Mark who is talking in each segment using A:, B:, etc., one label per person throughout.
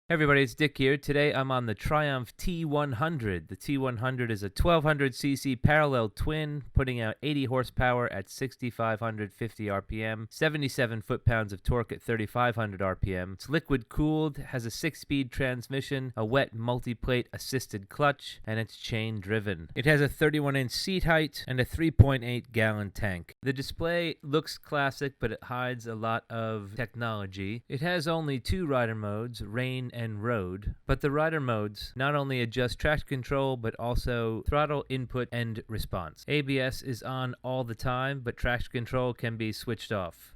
A: Hey everybody, it's Dick here. Today I'm on the Triumph T100. The T100 is a 1200cc parallel twin, putting out 80 horsepower at 6,550 RPM, 77 foot-pounds of torque at 3,500 RPM. It's liquid-cooled, has a 6-speed transmission, a wet multi-plate assisted clutch, and it's chain-driven. It has a 31-inch seat height and a 3.8-gallon tank. The display looks classic, but it hides a lot of technology. It has only 2 rider modes, rain and road, but the rider modes not only adjust traction control but also throttle input and response. ABS is on all the time, but traction control can be switched off.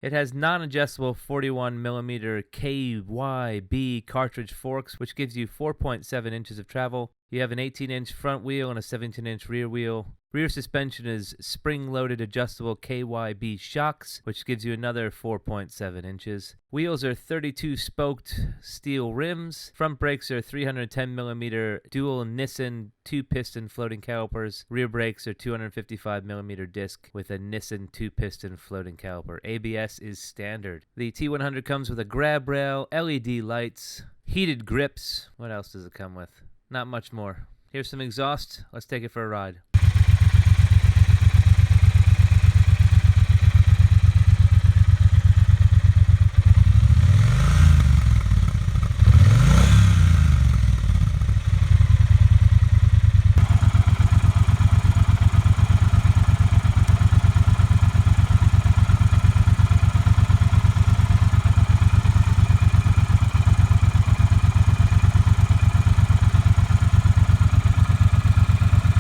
A: It has non-adjustable 41mm KYB cartridge forks, which gives you 4.7 inches of travel. You have an 18-inch front wheel and a 17-inch rear wheel. Rear suspension is spring-loaded adjustable KYB shocks, which gives you another 4.7 inches. Wheels are 32-spoked steel rims. Front brakes are 310mm dual Nissan 2-piston floating calipers. Rear brakes are 255mm disc with a Nissan 2-piston floating caliper. ABS is standard. The T100 comes with a grab rail, LED lights, heated grips. What else does it come with? Not much more. Here's some exhaust. Let's take it for a ride.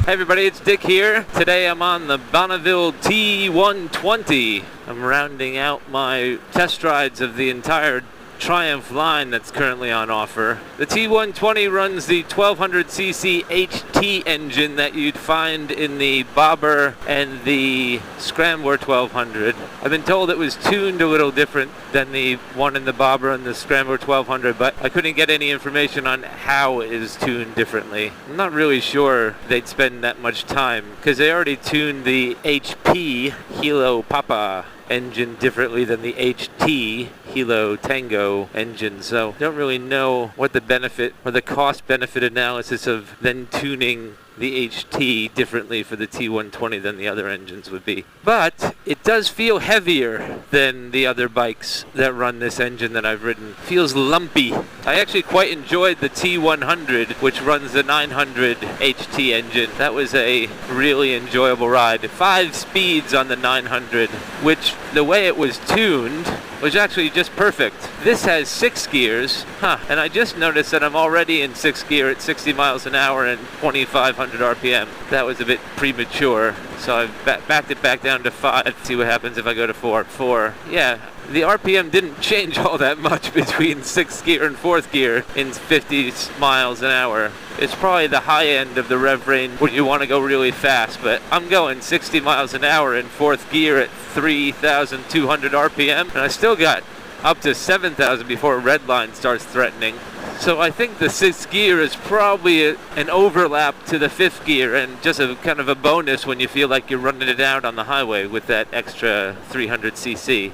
A: Hey everybody, it's Dick here. Today I'm on the Bonneville T120. I'm rounding out my test rides of the entire Triumph line that's currently on offer. The T120 runs the 1200cc HT engine that you'd find in the Bobber and the Scrambler 1200. I've been told it was tuned a little different than the one in the Bobber and the Scrambler 1200, but I couldn't get any information on how it is tuned differently. I'm not really sure they'd spend that much time, because they already tuned the HP Hilo Papa engine differently than the HT Hilo Tango engine, so don't really know what the benefit or the cost benefit analysis of then tuning the HT differently for the T120 than the other engines would be. But it does feel heavier than the other bikes that run this engine that I've ridden. Feels lumpy. I actually quite enjoyed the T100, which runs the 900 HT engine. That was a really enjoyable ride. 5 speeds on the 900, which the way it was tuned was actually just perfect. This has 6 gears, and I just noticed that I'm already in 6th gear at 60 miles an hour and 2,500 RPM. That was a bit premature, so I've backed it back down to 5. See what happens if I go to 4. Yeah, the RPM didn't change all that much between 6th gear and 4th gear in 50 miles an hour. It's probably the high end of the rev range when you want to go really fast, but I'm going 60 miles an hour in 4th gear at 3,200 RPM, and I still got up to 7,000 before red line starts threatening. So I think the 6th gear is probably an overlap to the 5th gear, and just a kind of a bonus when you feel like you're running it out on the highway with that extra 300cc.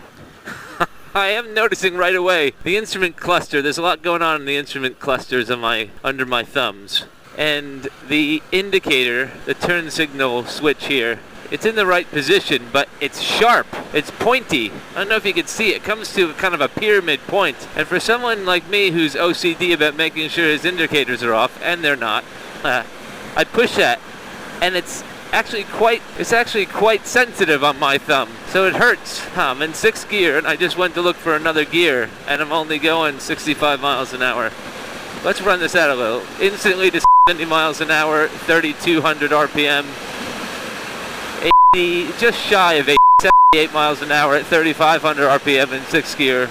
A: I am noticing right away the instrument cluster. There's a lot going on in the instrument clusters under my thumbs. And the indicator, the turn signal switch here, it's in the right position, but it's sharp. It's pointy. I don't know if you can see it. It comes to kind of a pyramid point. And for someone like me who's OCD about making sure his indicators are off, and they're not, I push that, and it's actually quite sensitive on my thumb. So it hurts. I'm in 6th gear, and I just went to look for another gear, and I'm only going 65 miles an hour. Let's run this out a little. Instantly to 70 miles an hour, 3,200 RPM. 80, just shy of 78 miles an hour at 3,500 RPM in 6th gear.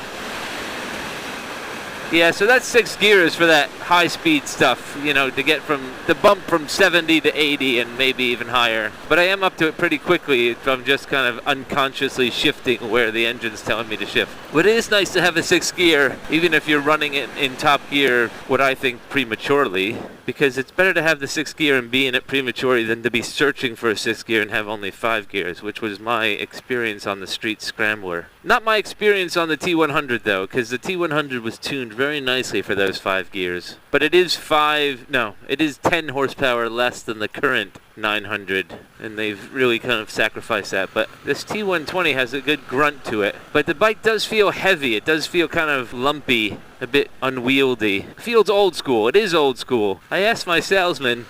A: Yeah, so that's 6 gears for that high-speed stuff, you know, to get from the bump from 70 to 80 and maybe even higher. But I am up to it pretty quickly if I'm just kind of unconsciously shifting where the engine's telling me to shift. But it is nice to have a 6th gear, even if you're running it in top gear, what I think prematurely, because it's better to have the 6th gear and be in it prematurely than to be searching for a 6th gear and have only 5 gears, which was my experience on the Street Scrambler. Not my experience on the T100 though, because the T100 was tuned very nicely for those 5 gears. But it is 10 horsepower less than the current 900, and they've really kind of sacrificed that. But this T120 has a good grunt to it. But the bike does feel heavy. It does feel kind of lumpy, a bit unwieldy. Feels old school. It is old school. I asked my salesman,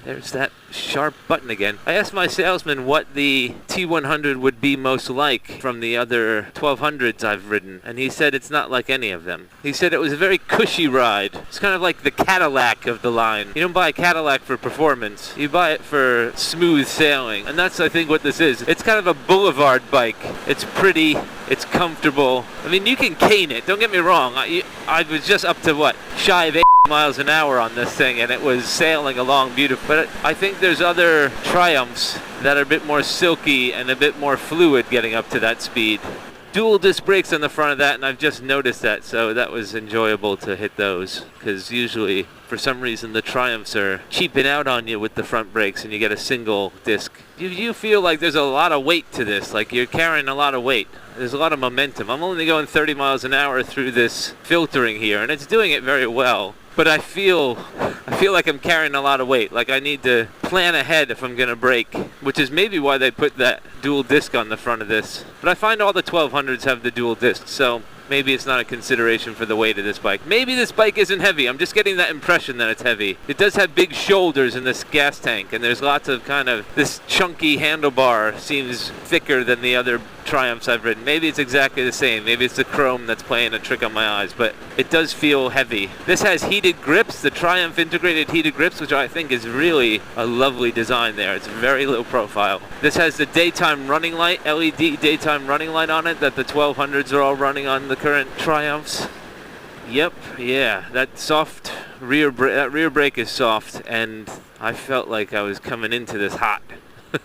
A: there's that sharp button again. I asked my salesman what the T100 would be most like from the other 1200s I've ridden, and he said it's not like any of them. He said it was a very cushy ride. It's kind of like the Cadillac of the line. You don't buy a Cadillac for performance. You buy it for smooth sailing, and that's, I think, what this is. It's kind of a boulevard bike. It's pretty. It's comfortable. I mean, you can cane it. Don't get me wrong. I was just up to, what, shy of 8 miles an hour on this thing, and it was sailing along beautifully. But I think there's other Triumphs that are a bit more silky and a bit more fluid getting up to that speed. Dual disc brakes on the front of that, and I've just noticed that, so that was enjoyable to hit those, because usually, for some reason, the Triumphs are cheaping out on you with the front brakes, and you get a single disc. You feel like there's a lot of weight to this, like you're carrying a lot of weight. There's a lot of momentum. I'm only going 30 miles an hour through this filtering here, and it's doing it very well. But I feel like I'm carrying a lot of weight. Like I need to plan ahead if I'm going to brake, which is maybe why they put that dual disc on the front of this. But I find all the 1200s have the dual disc, so maybe it's not a consideration for the weight of this bike. Maybe this bike isn't heavy. I'm just getting that impression that it's heavy. It does have big shoulders in this gas tank, and there's lots of kind of, this chunky handlebar seems thicker than the other Triumphs I've ridden. Maybe it's exactly the same. Maybe it's the chrome that's playing a trick on my eyes, but it does feel heavy. This has heated grips, the Triumph integrated heated grips, which I think is really a lovely design there. It's very low profile. This has the daytime running light, LED daytime running light on it that the 1200s are all running on the current Triumphs. Yep, yeah, that soft rear brake is soft, and I felt like I was coming into this hot.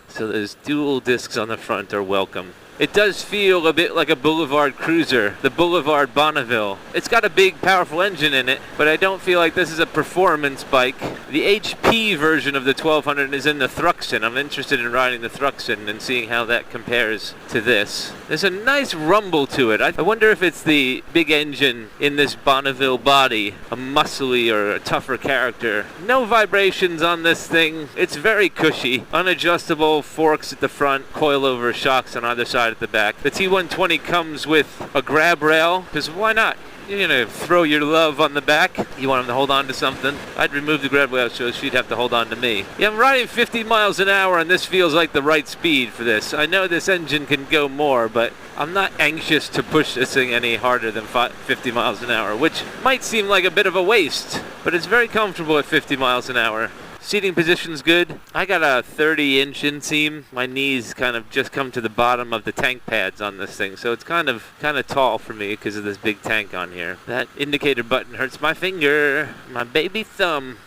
A: So those dual discs on the front are welcome. It does feel a bit like a Boulevard Cruiser, the Boulevard Bonneville. It's got a big, powerful engine in it, but I don't feel like this is a performance bike. The HP version of the 1200 is in the Thruxton. I'm interested in riding the Thruxton and seeing how that compares to this. There's a nice rumble to it. I wonder if it's the big engine in this Bonneville body, a muscly or a tougher character. No vibrations on this thing. It's very cushy. Unadjustable forks at the front, coilover shocks on either side at the back. The T120 comes with a grab rail, because why not? You're gonna throw your love on the back. You want him to hold on to something. I'd remove the grab rail so she'd have to hold on to me. Yeah, I'm riding 50 miles an hour and this feels like the right speed for this. I know this engine can go more, but I'm not anxious to push this thing any harder than 50 miles an hour, which might seem like a bit of a waste, but it's very comfortable at 50 miles an hour. Seating position's good. I got a 30-inch inseam. My knees kind of just come to the bottom of the tank pads on this thing, so it's kind of tall for me because of this big tank on here. That indicator button hurts my finger, my baby thumb.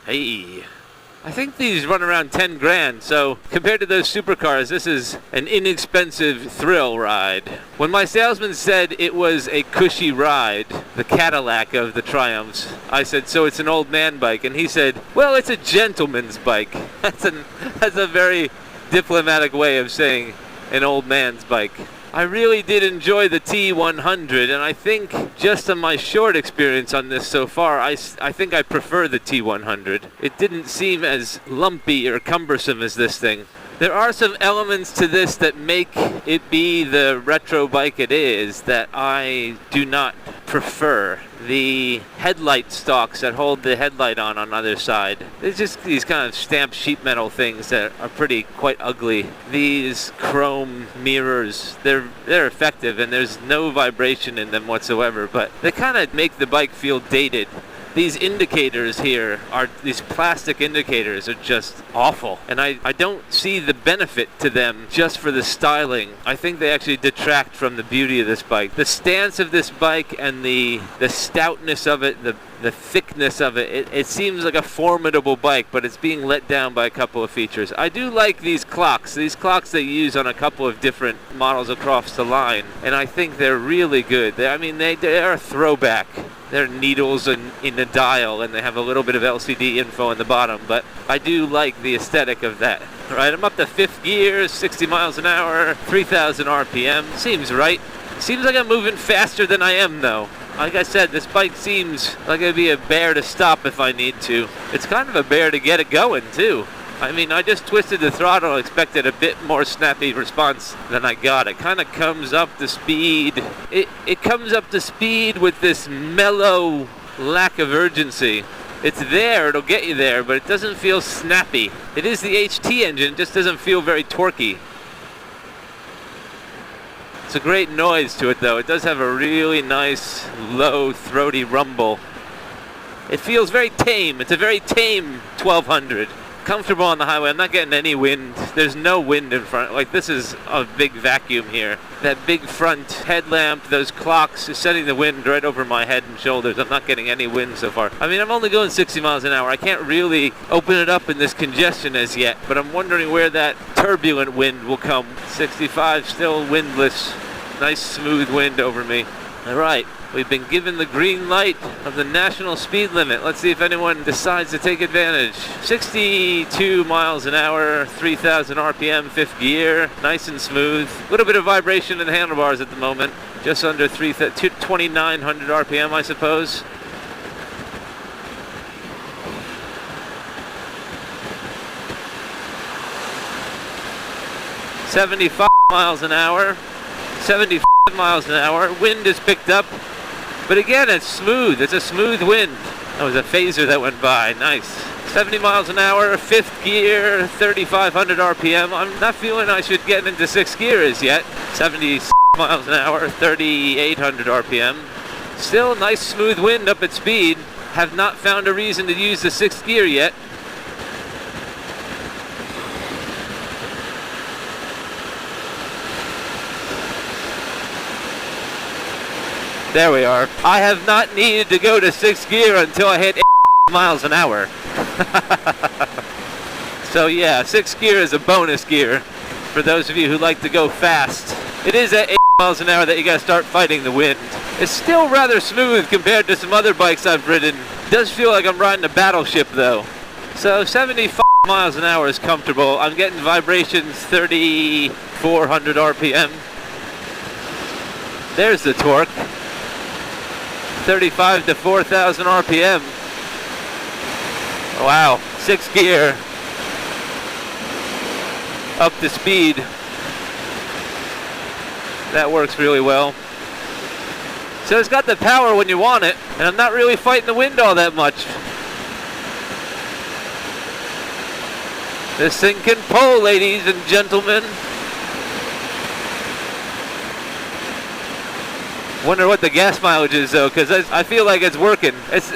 A: Hey. I think these run around 10 grand, so compared to those supercars, this is an inexpensive thrill ride. When my salesman said it was a cushy ride, the Cadillac of the Triumphs, I said, so it's an old man bike? And he said, well, it's a gentleman's bike. That's a very diplomatic way of saying an old man's bike. I really did enjoy the T100, and I think just on my short experience on this so far, I think I prefer the T100. It didn't seem as lumpy or cumbersome as this thing. There are some elements to this that make it be the retro bike it is that I do not prefer. The headlight stalks that hold the headlight on either side. There's just these kind of stamped sheet metal things that are quite ugly. These chrome mirrors, they're effective and there's no vibration in them whatsoever, but they kind of make the bike feel dated. these indicators here these plastic indicators are just awful. And I don't see the benefit to them just for the styling. I think they actually detract from the beauty of this bike. The stance of this bike and the stoutness of it, the thickness of it, it seems like a formidable bike, but it's being let down by a couple of features. I do like these clocks. These clocks they use on a couple of different models across the line, and I think they're really good. They're a throwback. They're needles in the dial, and they have a little bit of LCD info in the bottom, but I do like the aesthetic of that. All right, I'm up to 5th gear, 60 miles an hour, 3,000 RPM. Seems right. Seems like I'm moving faster than I am, though. Like I said, this bike seems like it'd be a bear to stop if I need to. It's kind of a bear to get it going, too. I mean, I just twisted the throttle, expected a bit more snappy response than I got. It kind of comes up to speed. It comes up to speed with this mellow lack of urgency. It's there, it'll get you there, but it doesn't feel snappy. It is the HT engine, it just doesn't feel very torquey. It's a great noise to it, though. It does have a really nice, low, throaty rumble. It feels very tame. It's a very tame 1200. Comfortable on the highway. I'm not getting any wind. There's no wind in front. Like, this is a big vacuum here. That big front headlamp, those clocks are sending the wind right over my head and shoulders. I'm not getting any wind so far. I mean, I'm only going 60 miles an hour. I can't really open it up in this congestion as yet, but I'm wondering where that turbulent wind will come. 65, still windless. Nice smooth wind over me. All right, we've been given the green light of the national speed limit. Let's see if anyone decides to take advantage. 62 miles an hour, 3,000 RPM, 5th gear, nice and smooth. A little bit of vibration in the handlebars at the moment. Just under 2,900 RPM, I suppose. $75 miles an hour. 75 miles an hour. Wind is picked up, but again, it's smooth. It's a smooth wind. That was a phaser that went by. Nice. 70 miles an hour, 5th gear, 3,500 RPM. I'm not feeling I should get into 6th gear as yet. 70 miles an hour, 3,800 RPM. Still nice smooth wind up at speed. Have not found a reason to use the 6th gear yet. There we are. I have not needed to go to 6th gear until I hit 8 miles an hour. So yeah, 6th gear is a bonus gear for those of you who like to go fast. It is at 8 miles an hour that you gotta start fighting the wind. It's still rather smooth compared to some other bikes I've ridden. It does feel like I'm riding a battleship though. So 75 miles an hour is comfortable. I'm getting vibrations 3,400 RPM. There's the torque. 35 to 4,000 RPM. Wow, 6th gear. Up to speed. That works really well. So it's got the power when you want it, and I'm not really fighting the wind all that much. This thing can pull, ladies and gentlemen. Wonder what the gas mileage is though, because I feel like it's working. It's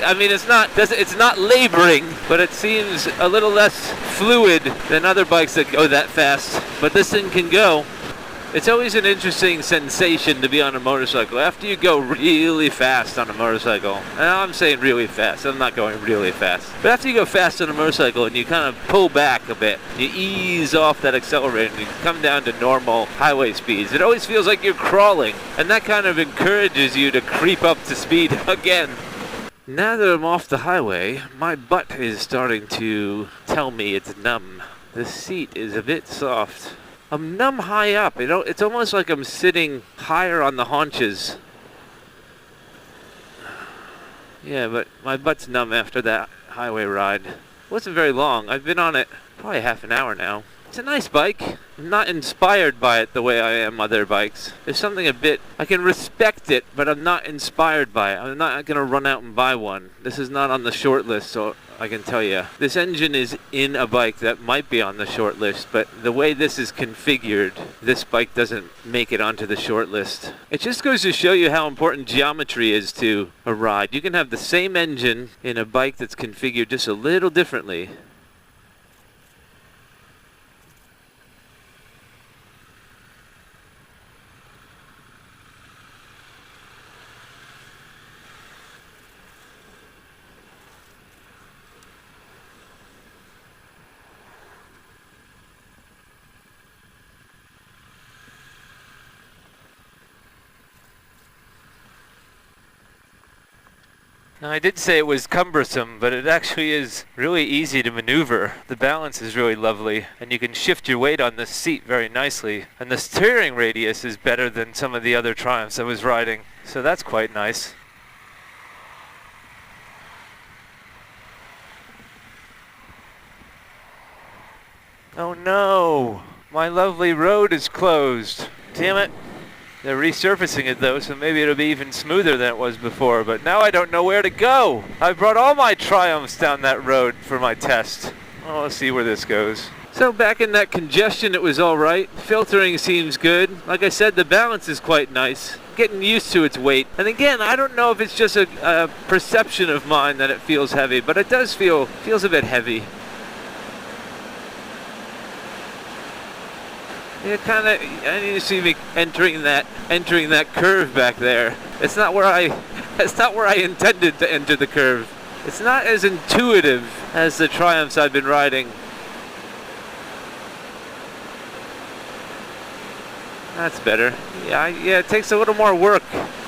A: not laboring, but it seems a little less fluid than other bikes that go that fast. But this thing can go. It's always an interesting sensation to be on a motorcycle. After you go really fast on a motorcycle, and I'm saying really fast, I'm not going really fast. But after you go fast on a motorcycle and you kind of pull back a bit, you ease off that accelerator and you come down to normal highway speeds, it always feels like you're crawling. And that kind of encourages you to creep up to speed again. Now that I'm off the highway, my butt is starting to tell me it's numb. The seat is a bit soft. I'm numb high up. It's almost like I'm sitting higher on the haunches. Yeah, but my butt's numb after that highway ride. It wasn't very long. I've been on it probably half an hour now. It's a nice bike. I'm not inspired by it the way I am other bikes. There's something a bit, I can respect it, but I'm not inspired by it. I'm not going to run out and buy one. This is not on the short list, so I can tell you. This engine is in a bike that might be on the short list, but the way this is configured, this bike doesn't make it onto the short list. It just goes to show you how important geometry is to a ride. You can have the same engine in a bike that's configured just a little differently. Now, I did say it was cumbersome, but it actually is really easy to maneuver. The balance is really lovely, and you can shift your weight on this seat very nicely. And the steering radius is better than some of the other Triumphs I was riding, so that's quite nice. Oh no! My lovely road is closed. Damn it. They're resurfacing it though, so maybe it'll be even smoother than it was before, but now I don't know where to go. I brought all my Triumphs down that road for my test. Well, let's see where this goes. So back in that congestion, it was all right. Filtering seems good. Like I said, the balance is quite nice. Getting used to its weight. And again, I don't know if it's just a perception of mine that it feels heavy, but it does feels a bit heavy. Yeah, kind of. I need to see me entering that curve back there. It's not where I intended to enter the curve. It's not as intuitive as the Triumphs I've been riding. That's better. Yeah, it takes a little more work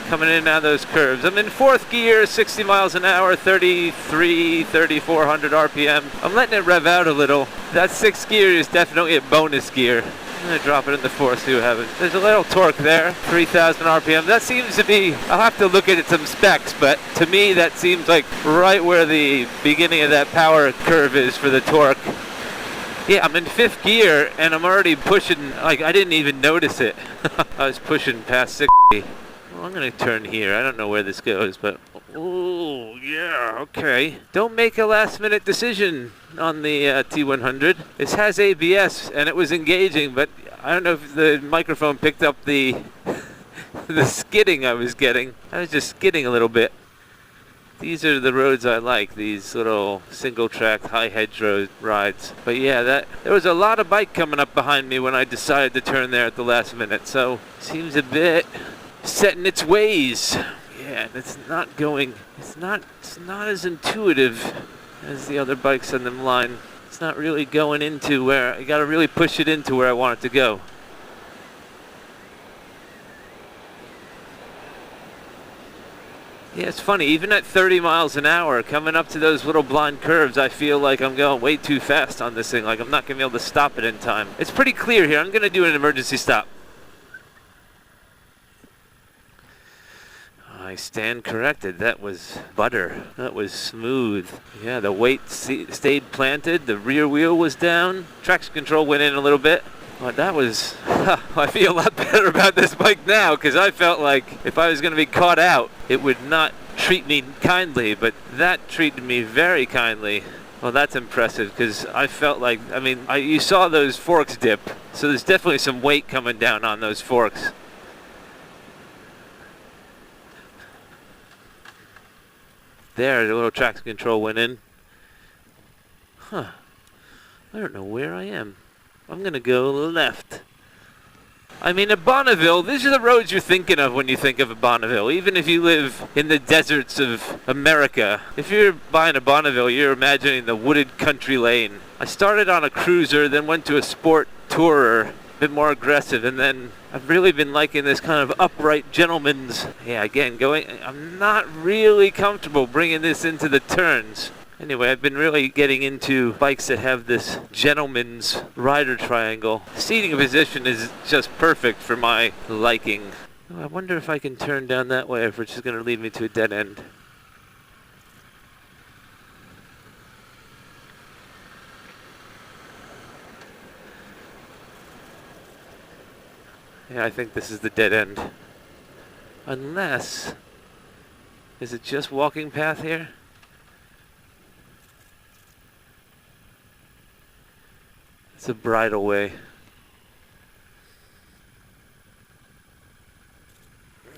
A: coming in and out of those curves. I'm in fourth gear, 60 miles an hour, 3,400 RPM. I'm letting it rev out a little. That sixth gear is definitely a bonus gear. I'm going to drop it in the fourth, see what happens. There's a little torque there, 3,000 RPM. That seems to be, I'll have to look at some specs, but to me that seems like right where the beginning of that power curve is for the torque. Yeah, I'm in fifth gear, and I'm already pushing, like I didn't even notice it. I was pushing past 60. Well, I'm going to turn here. I don't know where this goes, but oh, yeah, okay. Don't make a last-minute decision on the T100. This has ABS, and it was engaging, but I don't know if the microphone picked up the the skidding I was getting. I was just skidding a little bit. These are the roads I like, these little single-track, high hedgerow rides. But yeah, there was a lot of bike coming up behind me when I decided to turn there at the last minute, so seems a bit set in its ways. Yeah, it's not as intuitive as the other bikes on the line. It's not really going into where, I gotta really push it into where I want it to go. Yeah, it's funny, even at 30 miles an hour, coming up to those little blind curves, I feel like I'm going way too fast on this thing, like I'm not gonna be able to stop it in time. It's pretty clear here, I'm gonna do an emergency stop. I stand corrected. That was butter. That was smooth. Yeah, the weight stayed planted. The rear wheel was down. Traction control went in a little bit. But that was... I feel a lot better about this bike now because I felt like if I was going to be caught out, it would not treat me kindly. But that treated me very kindly. Well, that's impressive because I felt like... I mean, you saw those forks dip. So there's definitely some weight coming down on those forks. There, the little traction control went in. Huh. I don't know where I am. I'm going to go left. I mean, at Bonneville, these are the roads you're thinking of when you think of a Bonneville. Even if you live in the deserts of America. If you're buying a Bonneville, you're imagining the wooded country lane. I started on a cruiser, then went to a sport tourer, a bit more aggressive, and then I've really been liking this kind of upright gentleman's, yeah, again, I'm not really comfortable bringing this into the turns. Anyway, I've been really getting into bikes that have this gentleman's rider triangle. Seating position is just perfect for my liking. Oh, I wonder if I can turn down that way, if it's just going to lead me to a dead end. Yeah, I think this is the dead end. Unless... Is it just walking path here? It's a bridleway.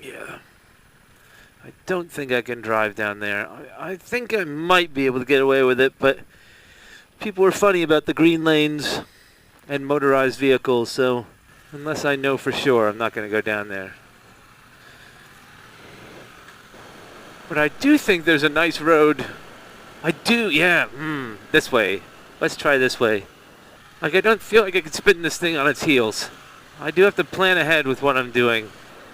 A: Yeah. I don't think I can drive down there. I think I might be able to get away with it, but people were funny about the green lanes and motorized vehicles, so unless I know for sure, I'm not going to go down there. But I do think there's a nice road. I do, yeah. This way. Let's try this way. Like, I don't feel like I could spin this thing on its heels. I do have to plan ahead with what I'm doing.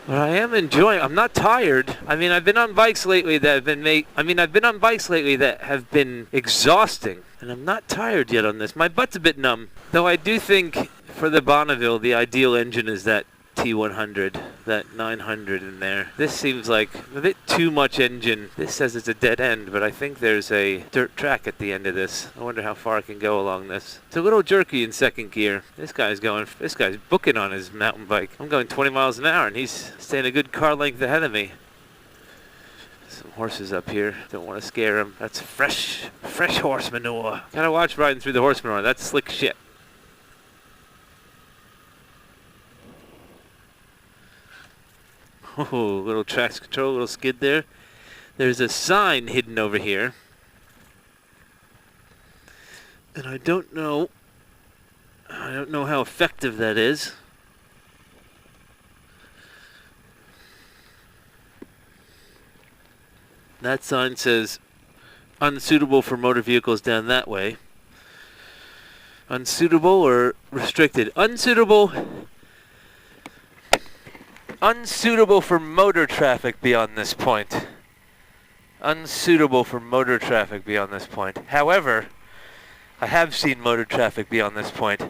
A: But I am enjoying. I'm not tired. I mean, I've been on bikes lately that have been exhausting, and I'm not tired yet on this. My butt's a bit numb. Though I do think for the Bonneville, the ideal engine is that T100, that 900 in there. This seems like a bit too much engine. This says it's a dead end, but I think there's a dirt track at the end of this. I wonder how far I can go along this. It's a little jerky in second gear. This guy's booking on his mountain bike. I'm going 20 miles an hour and he's staying a good car length ahead of me. Some horses up here. Don't want to scare them. That's fresh horse manure. Gotta watch riding through the horse manure. That's slick shit. Oh, little traction control, little skid there. There's a sign hidden over here. And I don't know how effective that is. That sign says unsuitable for motor vehicles down that way. Unsuitable or restricted? Unsuitable for motor traffic beyond this point. Unsuitable for motor traffic beyond this point. However, I have seen motor traffic beyond this point,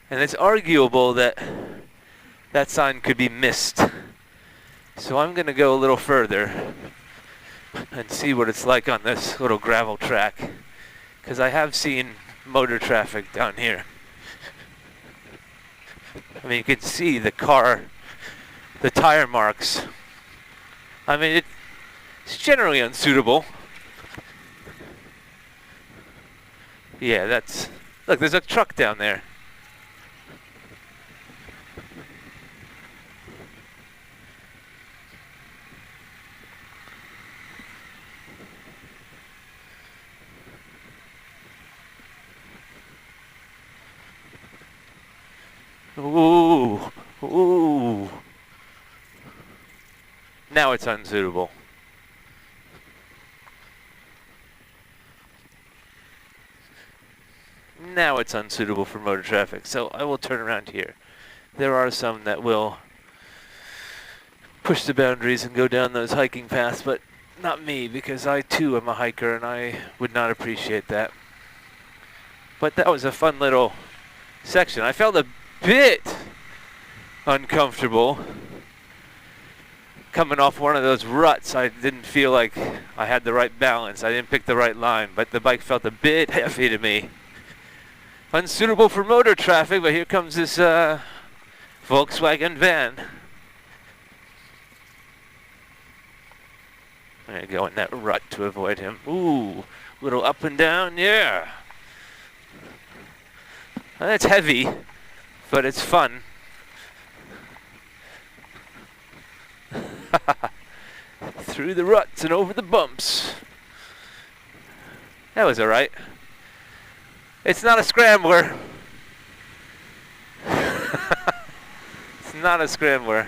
A: and it's arguable that that sign could be missed. So I'm going to go a little further and see what it's like on this little gravel track, because I have seen motor traffic down here. I mean, you can see the tire marks. I mean, it's generally unsuitable. Yeah, look, there's a truck down there. Ooh, ooh. Now it's unsuitable. Now it's unsuitable for motor traffic, so I will turn around here. There are some that will push the boundaries and go down those hiking paths, but not me, because I too am a hiker and I would not appreciate that. But that was a fun little section. I felt a bit uncomfortable coming off one of those ruts. I didn't feel like I had the right balance. I didn't pick the right line, but the bike felt a bit heavy to me. Unsuitable for motor traffic, but here comes this Volkswagen van. I'm gonna go in that rut to avoid him. Ooh, little up and down, yeah. That's heavy, but it's fun. Through the ruts and over the bumps. That was alright. It's not a scrambler. It's not a scrambler.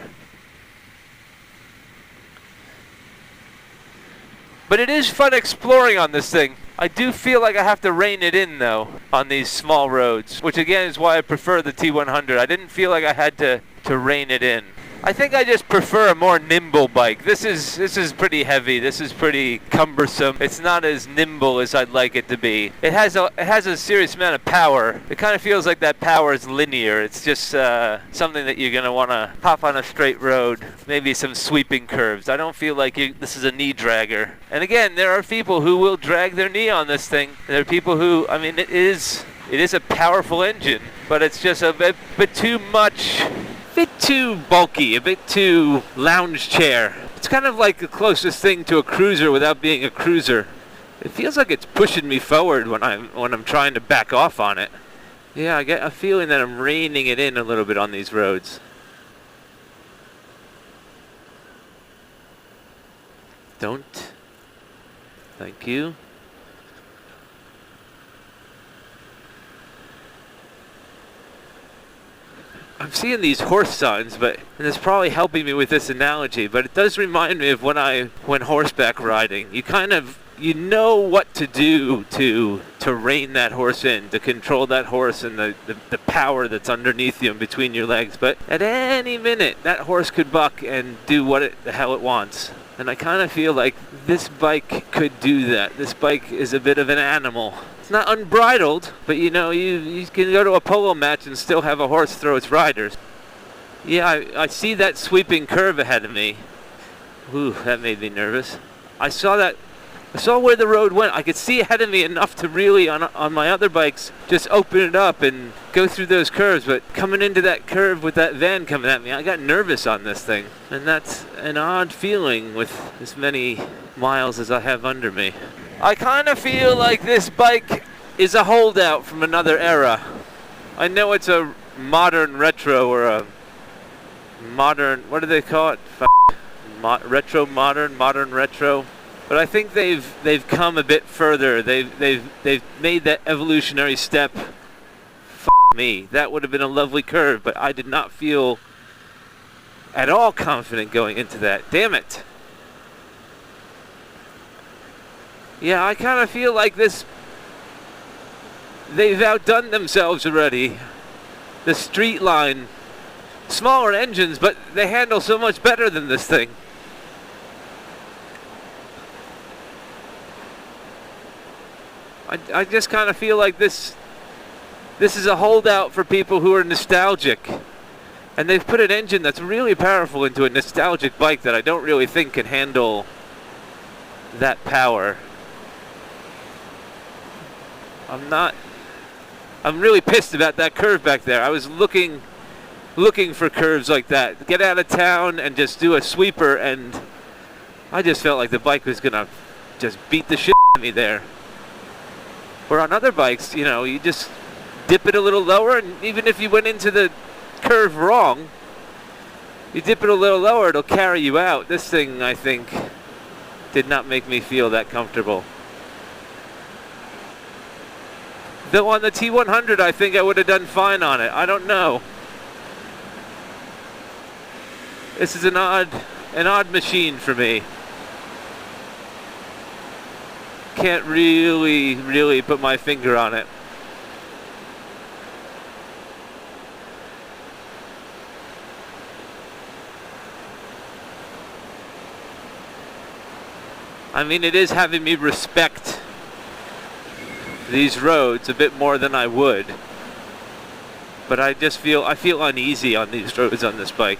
A: But it is fun exploring on this thing. I do feel like I have to rein it in though on these small roads, which again is why I prefer the T100. I didn't feel like I had to rein it in. I think I just prefer a more nimble bike. This is pretty heavy. This is pretty cumbersome. It's not as nimble as I'd like it to be. It has a serious amount of power. It kind of feels like that power is linear. It's just something that you're gonna want to pop on a straight road, maybe some sweeping curves. I don't feel like this is a knee dragger. And again, there are people who will drag their knee on this thing. There are people who, I mean, it is a powerful engine, but it's just a bit too much bit too bulky, a bit too lounge chair. It's kind of like the closest thing to a cruiser without being a cruiser. It feels like it's pushing me forward when I'm trying to back off on it. Yeah, I get a feeling that I'm reining it in a little bit on these roads. Don't. Thank you. I'm seeing these horse signs, and it's probably helping me with this analogy, but it does remind me of when I went horseback riding. You know what to do to rein that horse in, to control that horse and the power that's underneath you and between your legs. But at any minute, that horse could buck and do what the hell it wants. And I kind of feel like this bike could do that. This bike is a bit of an animal. It's not unbridled, but you can go to a polo match and still have a horse throw its riders. Yeah, I see that sweeping curve ahead of me. Ooh, that made me nervous. I saw where the road went. I could see ahead of me enough to really, on my other bikes, just open it up and go through those curves. But coming into that curve with that van coming at me, I got nervous on this thing. And that's an odd feeling with as many miles as I have under me. I kind of feel like this bike is a holdout from another era. I know it's a modern retro or a modern, what do they call it? Retro modern, modern retro. But I think they've come a bit further. They've made that evolutionary step. Me, that would have been a lovely curve, but I did not feel at all confident going into that. Damn it. Yeah, I kind of feel like they've outdone themselves already. The street line, smaller engines, but they handle so much better than this thing. I just kind of feel like this is a holdout for people who are nostalgic. And they've put an engine that's really powerful into a nostalgic bike that I don't really think can handle that power. I'm really pissed about that curve back there. I was looking for curves like that. Get out of town and just do a sweeper, and I just felt like the bike was gonna just beat the shit out of me there. Where on other bikes, you just dip it a little lower, and even if you went into the curve wrong, you dip it a little lower, it'll carry you out. This thing, I think, did not make me feel that comfortable. Though on the T100, I think I would have done fine on it. I don't know. This is an odd machine for me. Can't really put my finger on it. I mean, it is having me respect these roads a bit more than I would. But I feel uneasy on these roads on this bike.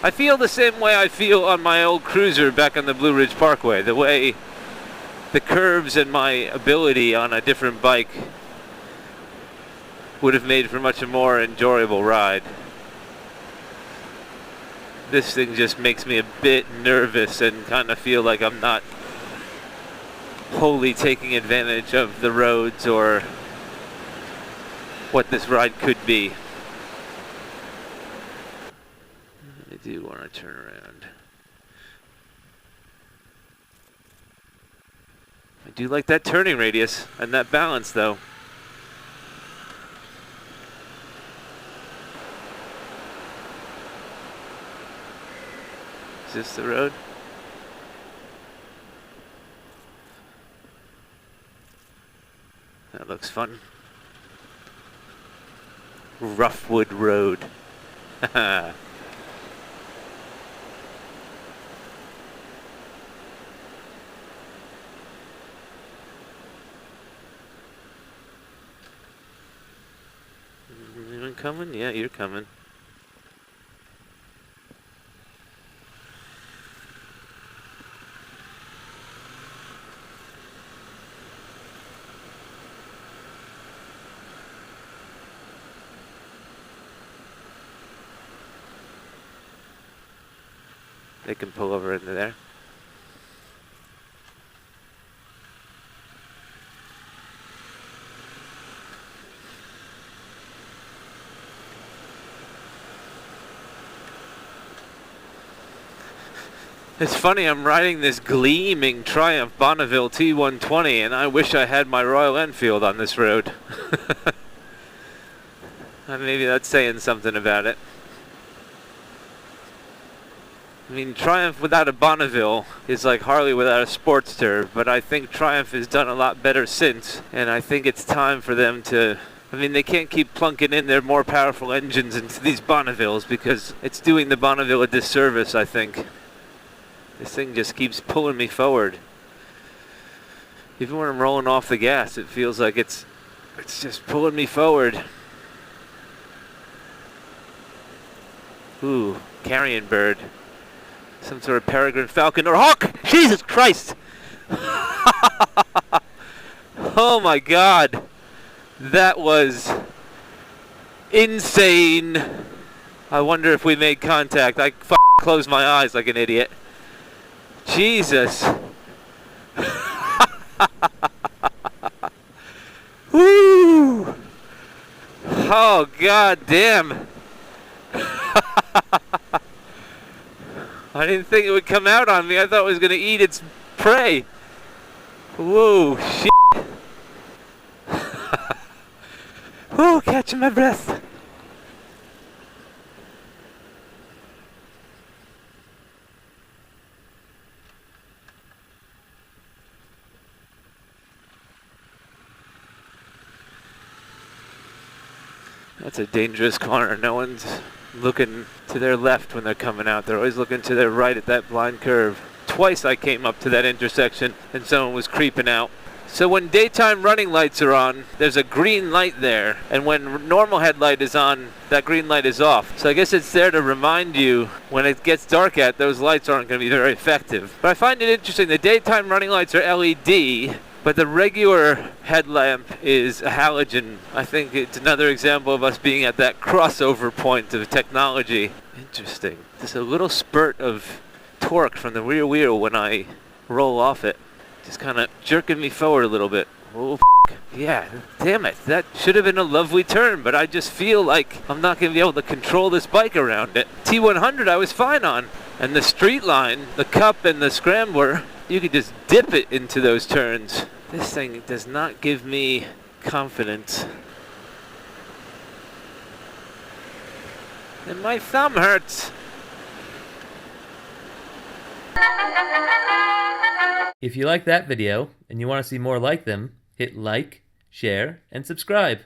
A: I feel the same way I feel on my old cruiser back on the Blue Ridge Parkway. The way the curves and my ability on a different bike would have made for much a more enjoyable ride. This thing just makes me a bit nervous and kind of feel like I'm not wholly taking advantage of the roads or what this ride could be. I do want to turn around. I do like that turning radius and that balance, though. Is this the road? That looks fun. Roughwood Road. Haha. Anyone coming? Yeah, you're coming. They can pull over into there. It's funny, I'm riding this gleaming Triumph Bonneville T120, and I wish I had my Royal Enfield on this road. Maybe that's saying something about it. I mean, Triumph without a Bonneville is like Harley without a Sportster, but I think Triumph has done a lot better since, and I think it's time for them to... I mean, they can't keep plunking in their more powerful engines into these Bonnevilles because it's doing the Bonneville a disservice, I think. This thing just keeps pulling me forward. Even when I'm rolling off the gas, it feels like it's just pulling me forward. Ooh, carrion bird. Some sort of peregrine falcon or hawk! Jesus Christ! Oh my God. That was insane. I wonder if we made contact. I closed my eyes like an idiot. Jesus. Woo! Oh, God damn. I didn't think it would come out on me. I thought it was going to eat its prey. Whoa, shit. Whoa, catching my breath. That's a dangerous corner. No one's looking to their left when they're coming out. They're always looking to their right at that blind curve. Twice I came up to that intersection and someone was creeping out. So when daytime running lights are on, there's a green light there. And when normal headlight is on, that green light is off. So I guess it's there to remind you when it gets dark out, those lights aren't going to be very effective. But I find it interesting. The daytime running lights are LED. But the regular headlamp is a halogen. I think it's another example of us being at that crossover point of technology. Interesting. There's a little spurt of torque from the rear wheel when I roll off it. Just kind of jerking me forward a little bit. Oh, yeah, damn it. That should have been a lovely turn, but I just feel like I'm not going to be able to control this bike around it. T100 I was fine on. And the street line, the cup and the scrambler, you could just dip it into those turns. This thing does not give me confidence. And my thumb hurts.
B: If you like that video and you want to see more like them, hit like, share, and subscribe.